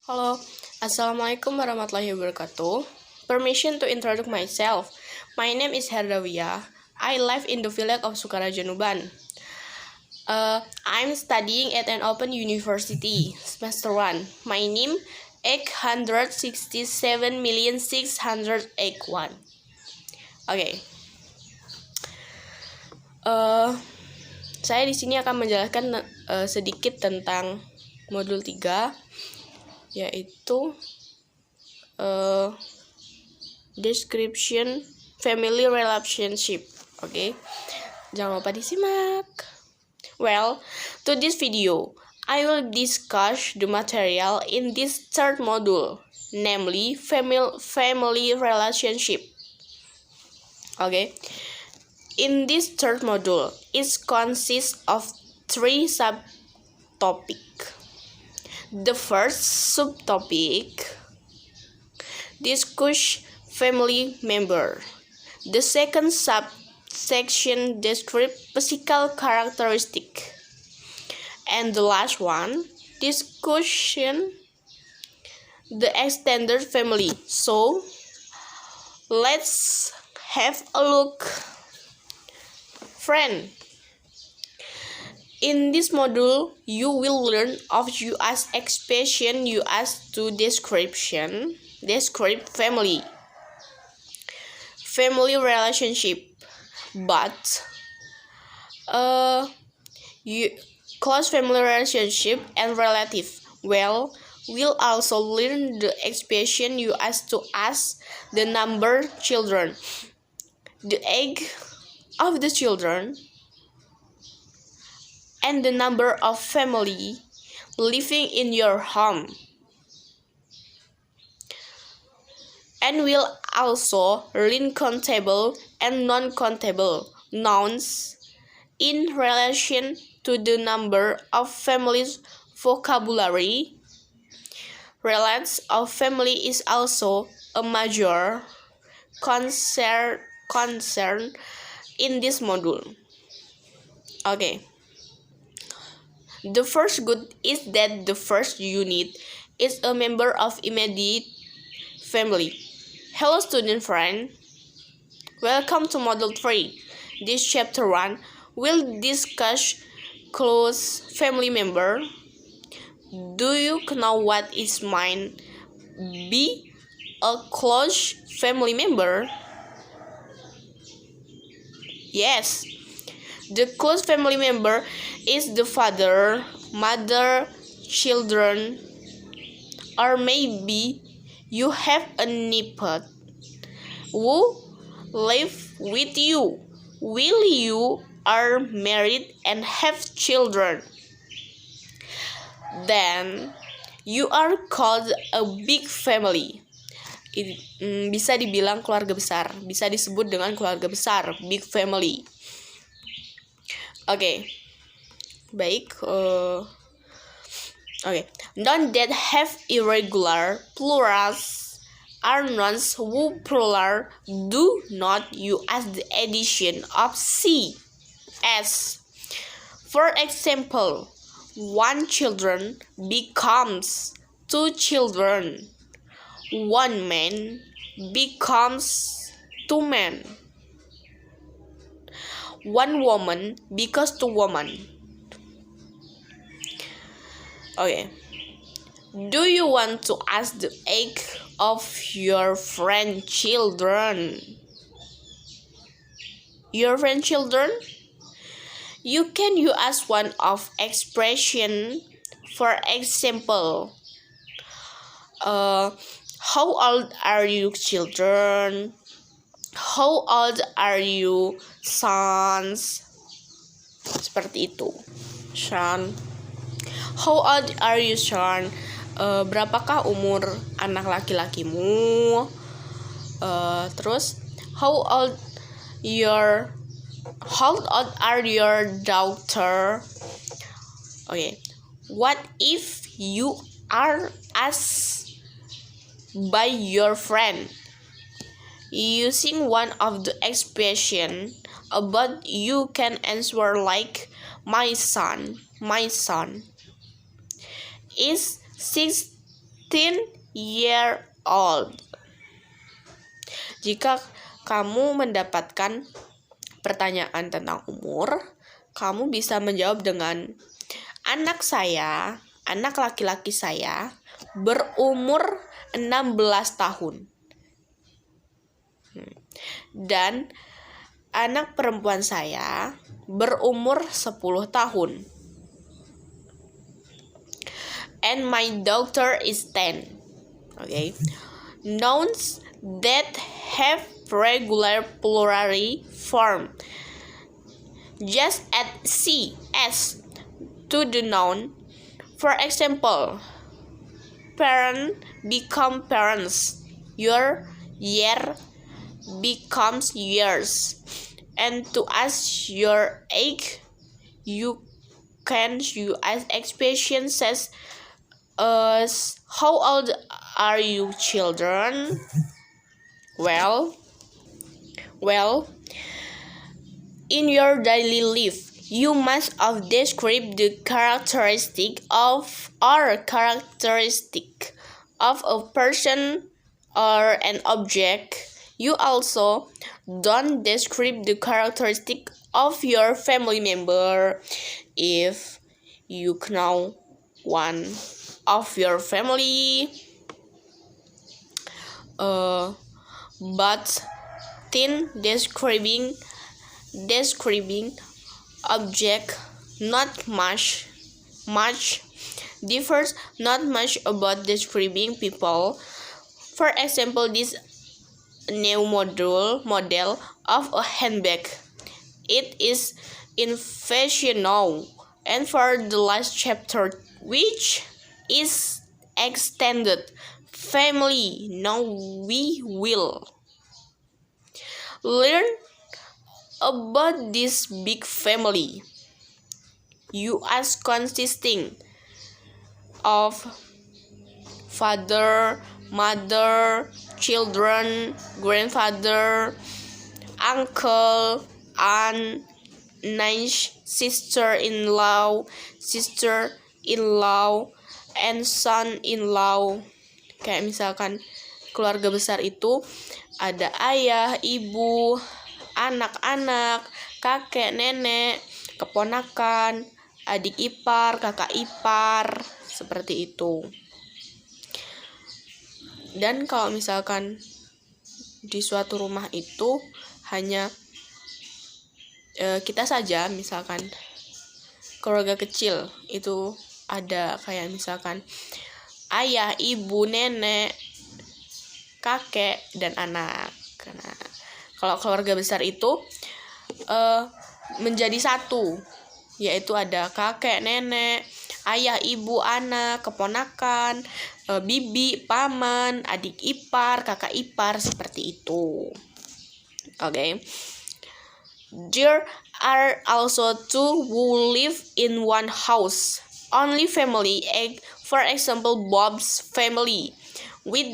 Halo, Assalamualaikum warahmatullahi wabarakatuh. Permission to introduce myself. My name is Herdawiyah. I live in the village of Sukaraja Nuban. I'm studying at an open university, semester 1. My name 867,681. Oke. Saya di sini akan menjelaskan sedikit tentang modul 3, yaitu description family relationship. Oke. Jangan lupa disimak. Well, to this video, I will discuss the material in this third module, namely family relationship. Okay. In this third module, it consists of 3 subtopics. The first subtopic discuss family member. The second subsection describe physical characteristic. And the last one discussion the extended family. So let's have a look. Friend, in this module, you will learn of US expression US to describe family relationship, but close family relationship and relative. Well, we'll also learn the expression US to ask the number children, the age of the children, and the number of family living in your home. And we'll also learn countable and non-countable nouns in relation to the number of families vocabulary. Relates of family is also a major concern in this module. Okay. The first good is that the first unit is a member of immediate family. Hello student friend. Welcome to module 3. This chapter 1 will discuss close family member. Do you know what is meant be a close family member? Yes, the close family member is the father, mother, children, or maybe you have a neighbor who live with you while you are married and have children. Then you are called a big family. Bisa dibilang keluarga besar, bisa disebut dengan keluarga besar, big family. Oke. Baik. Nouns that have irregular plurals are nouns whose plural do not use the addition of c. As, for example, one children becomes 2 children. One man becomes 2 men. One woman becomes 2 women. Okay. Do you want to ask the age of your friend children? Your friend children? You can use one of expression. For example, how old are you children? How old are you sons? Seperti itu. Son. How old are you son? Berapakah umur anak laki-lakimu? Terus how old are your daughter? Okay. What if you are asked by your friend using one of the expression about you can answer like my son is 6 year old. Jika kamu mendapatkan pertanyaan tentang umur, kamu bisa menjawab dengan anak laki-laki saya berumur 16 tahun. Dan anak perempuan saya berumur 10 tahun. And my daughter is 10. Okay. Nouns that have regular plural form. Just add s to the noun. For example, parent become parents. Your year becomes years. And to ask your age, you can use expression says how old are you, children? Well, in your daily life, you must describe the characteristic of a person or an object. You also don't describe the characteristic of your family member if you know one of your family. But in describing object not much differs not much about describing people. For example, this new model of a handbag, it is in fashion now. And for the last chapter, which is extended family, now we will learn about this big family. You are consisting of father, mother, children, grandfather, uncle, aunt, niece, sister-in-law, and son-in-law. Kayak misalkan keluarga besar itu ada ayah, ibu, anak-anak, kakek, nenek, keponakan, adik ipar, kakak ipar, seperti itu. Dan kalau misalkan di suatu rumah itu hanya kita saja, misalkan keluarga kecil itu ada kayak misalkan ayah, ibu, nenek, kakek, dan anak. Nah, kalau keluarga besar itu menjadi satu, yaitu ada kakek, nenek, ayah, ibu, anak, keponakan, bibi, paman, adik ipar, kakak ipar, seperti itu. Okay. There are also two who live in one house. Only family, for example, Bob's family with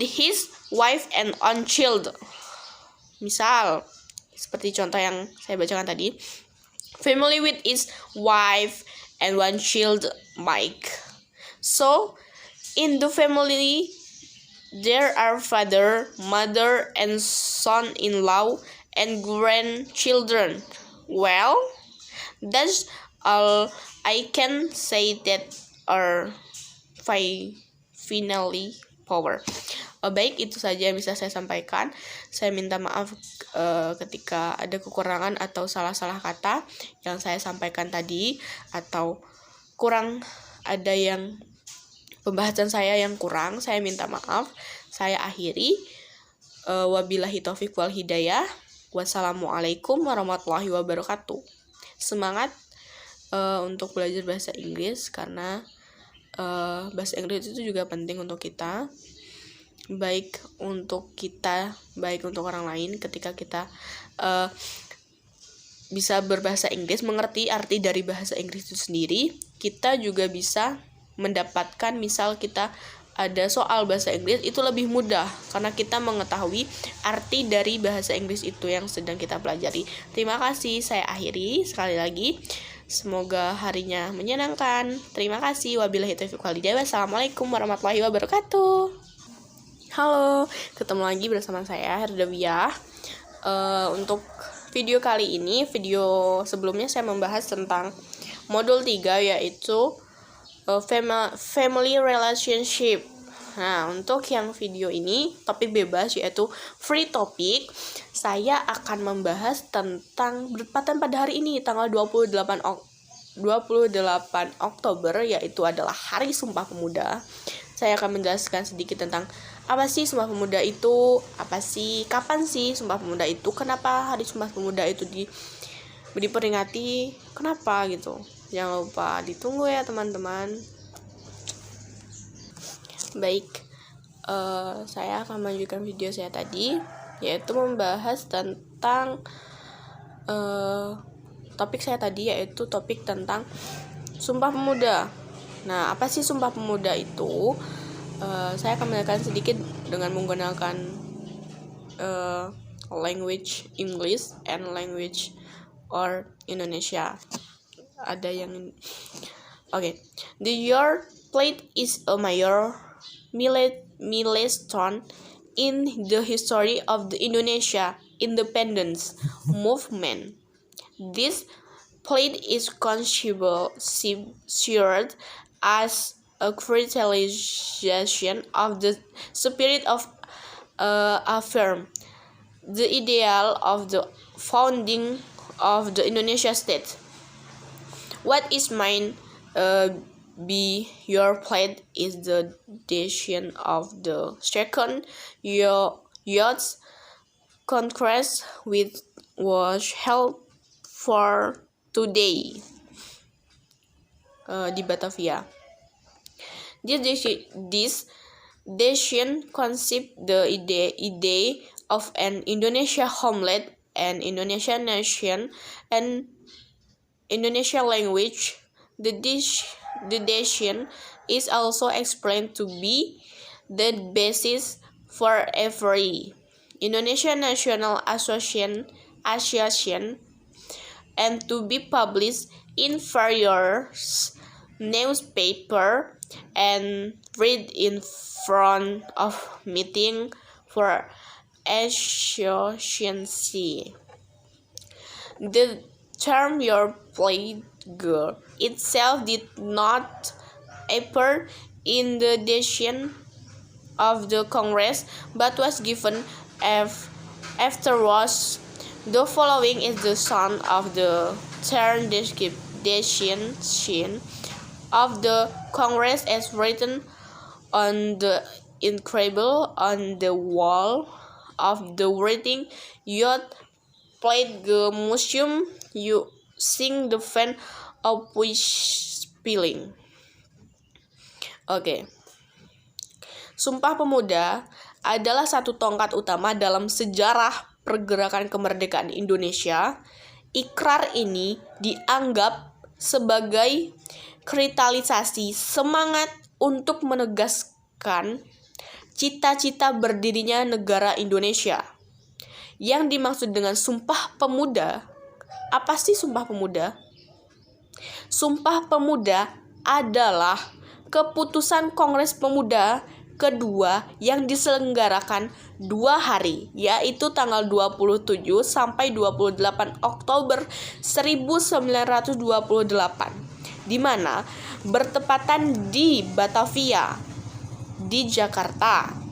his wife and one child. Misal, seperti contoh yang saya bacakan tadi, family with his wife and one child, Mike. So, in the family, there are father, mother, and son-in-law, and grandchildren. Well, that's all I can say that are finally power. Baik, itu saja yang bisa saya sampaikan. Saya minta maaf ketika ada kekurangan atau salah-salah kata yang saya sampaikan tadi, atau kurang ada yang pembahasan saya yang kurang, saya minta maaf. Saya akhiri. Wabillahi taufiq wal hidayah. Wassalamualaikum warahmatullahi wabarakatuh. Semangat untuk belajar bahasa Inggris, karena bahasa Inggris itu juga penting untuk kita, baik untuk kita, baik untuk orang lain. Ketika kita bisa berbahasa Inggris, mengerti arti dari bahasa Inggris itu sendiri, kita juga bisa mendapatkan, misal kita ada soal bahasa Inggris, itu lebih mudah karena kita mengetahui arti dari bahasa Inggris itu yang sedang kita pelajari. Terima kasih, saya akhiri sekali lagi. Semoga harinya menyenangkan. Terima kasih. Wabillahi taufiq wal hidayah. Wassalamualaikum warahmatullahi wabarakatuh. Halo, ketemu lagi bersama saya Herdawiyah. Untuk video kali ini, video sebelumnya saya membahas tentang modul 3, yaitu family relationship. Nah, untuk yang video ini topik bebas, yaitu free topic. Saya akan membahas tentang bertepatan pada hari ini, tanggal 28 Oktober, yaitu adalah Hari Sumpah Pemuda. Saya akan menjelaskan sedikit tentang apa sih Sumpah Pemuda itu, kapan sih Sumpah Pemuda itu, kenapa Hari Sumpah Pemuda itu diperingati, kenapa gitu. Jangan lupa ditunggu ya teman-teman. Baik, saya akan melanjutkan video saya tadi, yaitu membahas tentang topik saya tadi, yaitu topik tentang Sumpah Pemuda. Nah, apa sih Sumpah Pemuda itu? Saya akan menjelaskan sedikit dengan menggunakan language English and language or Indonesia. Ada yang okay. The year plate is a major milestone in the history of the Indonesia independence movement. This plate is considered as a crystallization of the spirit of affirm the ideal of the founding of the Indonesia state. What is mine be your plate is the decision of the second youth congress which was held for today di Batavia. This decision conceived the idea of an Indonesia homeland, an Indonesian nation, and Indonesian language. The decision is also explained to be the basis for every Indonesian National Association and to be published in various newspaper and read in front of meeting for association. The term your plate girl itself did not appear in the decision of the Congress but was given afterwards. The following is the sound of the term decision of the Congress as written on the inscription on the wall of the writing youth plate the museum using the fan of wish spilling. Oke. Sumpah Pemuda adalah satu tongkat utama dalam sejarah pergerakan kemerdekaan Indonesia. Ikrar ini dianggap sebagai kristalisasi semangat untuk menegaskan cita-cita berdirinya negara Indonesia. Yang dimaksud dengan Sumpah Pemuda, apa sih Sumpah Pemuda? Sumpah Pemuda adalah keputusan Kongres Pemuda kedua yang diselenggarakan 2 hari, yaitu tanggal 27 sampai 28 Oktober 1928, di mana bertepatan di Batavia, di Jakarta.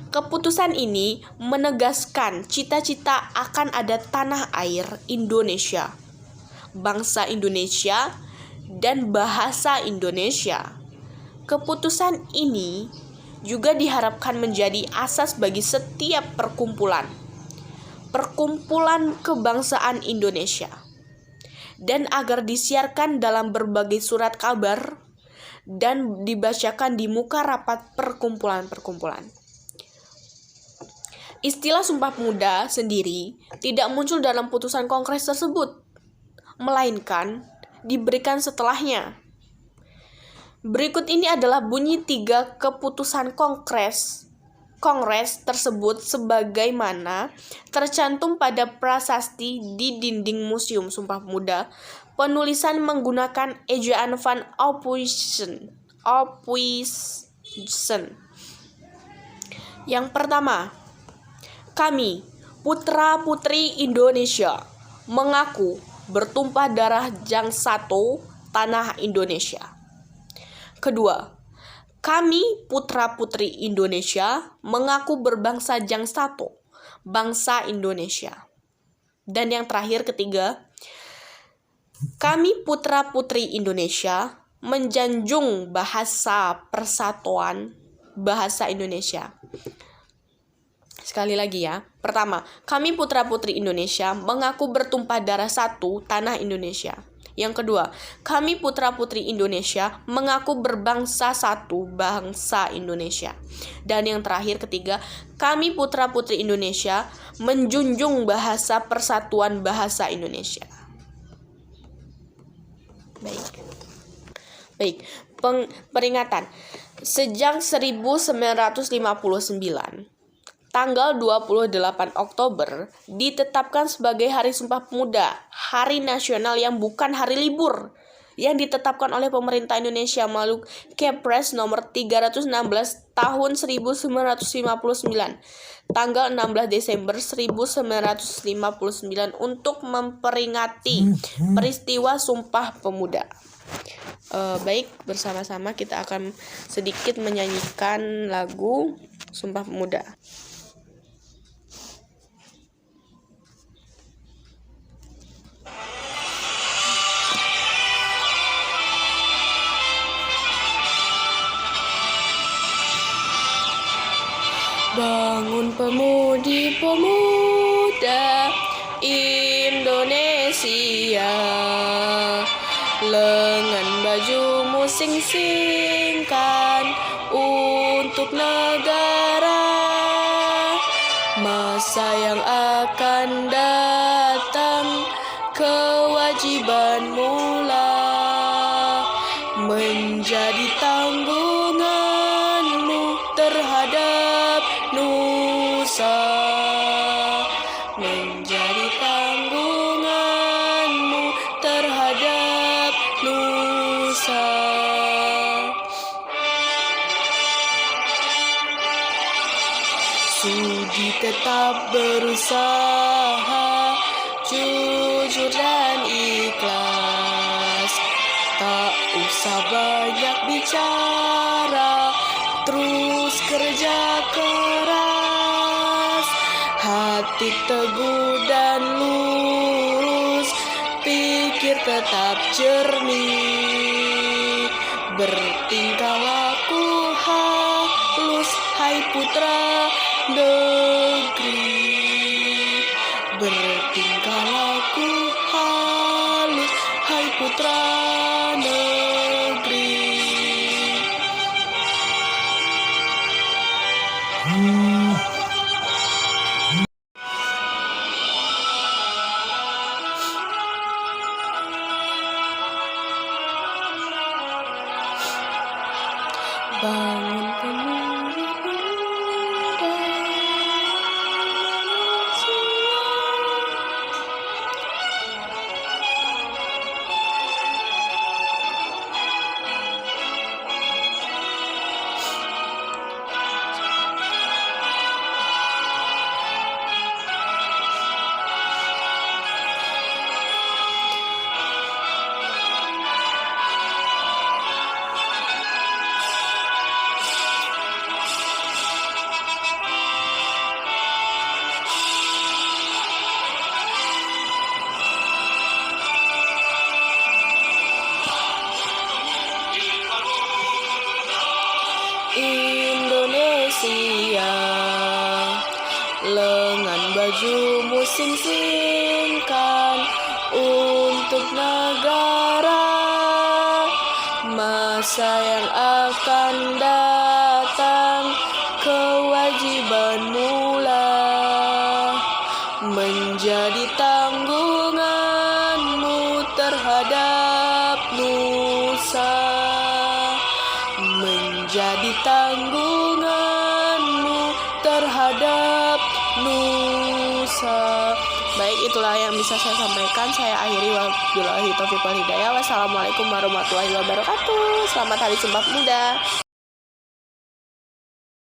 Keputusan ini menegaskan cita-cita akan ada tanah air Indonesia, bangsa Indonesia, dan bahasa Indonesia. Keputusan ini juga diharapkan menjadi asas bagi setiap perkumpulan kebangsaan Indonesia, dan agar disiarkan dalam berbagai surat kabar dan dibacakan di muka rapat perkumpulan-perkumpulan. Istilah Sumpah Pemuda sendiri tidak muncul dalam putusan Kongres tersebut, melainkan diberikan setelahnya. Berikut ini adalah bunyi 3 keputusan Kongres tersebut sebagaimana tercantum pada prasasti di dinding Museum Sumpah Pemuda Penulisan menggunakan ejaan Van Ophuijsen. Yang pertama, kami, putra-putri Indonesia, mengaku bertumpah darah Jang Sato, tanah Indonesia. Kedua, kami, putra-putri Indonesia, mengaku berbangsa Jang Sato, bangsa Indonesia. Dan yang terakhir, ketiga, kami, putra-putri Indonesia, menjanjung bahasa persatuan bahasa Indonesia. Sekali lagi ya. Pertama, kami putra-putri Indonesia mengaku bertumpah darah satu tanah Indonesia. Yang kedua, kami putra-putri Indonesia mengaku berbangsa satu bangsa Indonesia. Dan yang terakhir, ketiga, kami putra-putri Indonesia menjunjung bahasa persatuan bahasa Indonesia. Baik. Peringatan. Sejak 1959, tanggal 28 Oktober ditetapkan sebagai Hari Sumpah Pemuda, hari nasional yang bukan hari libur, yang ditetapkan oleh pemerintah Indonesia melalui Kepres nomor 316 tahun 1959, tanggal 16 Desember 1959 untuk memperingati peristiwa Sumpah Pemuda. Baik, bersama-sama kita akan sedikit menyanyikan lagu Sumpah Pemuda. Bangun pemudi-pemuda Indonesia, lengan bajumu sing-singkan untuk negara. Masa yang akan datang, kewajiban mula menjadi tanggunganmu terhadap nusa, menjadi tanggunganmu terhadap nusa. Sudi tetap berusaha, jujur dan ikhlas, tak usah banyak bicara, terus kerja keras, hati teguh dan lurus, pikir tetap jernih, bertingkah laku halus, hai putra negeri, bertingkah laku halus, hai putra negeri. Bangun pemuda Indonesia, lengan bajumu sing-singkan untuk negara. Masa yang akan datang, kewajiban mula menjadi tanggunganmu terhadap nusa, menjadi tanggunganmu terhadap nusa, Baik, itulah yang bisa saya sampaikan. Saya akhiri, wabillahi taufiq wal hidayah. Wassalamualaikum warahmatullahi wabarakatuh. Selamat Hari Sumpah Pemuda.